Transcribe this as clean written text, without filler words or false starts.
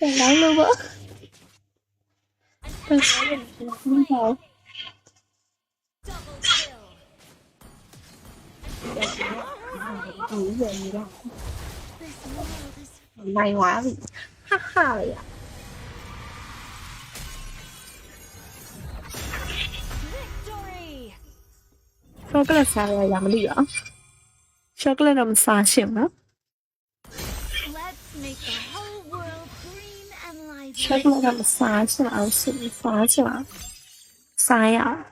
Đừng nói luôn á. Đừng nói luôn rồi. Nghĩ về gì đâu. May quá vì ha ha vậy ạ. Chocolate sao lại làm gì vậy? Chocolate làm sao xỉn á? Chocolate làm sao xỉn xỉn xỉn xỉn. Sai à?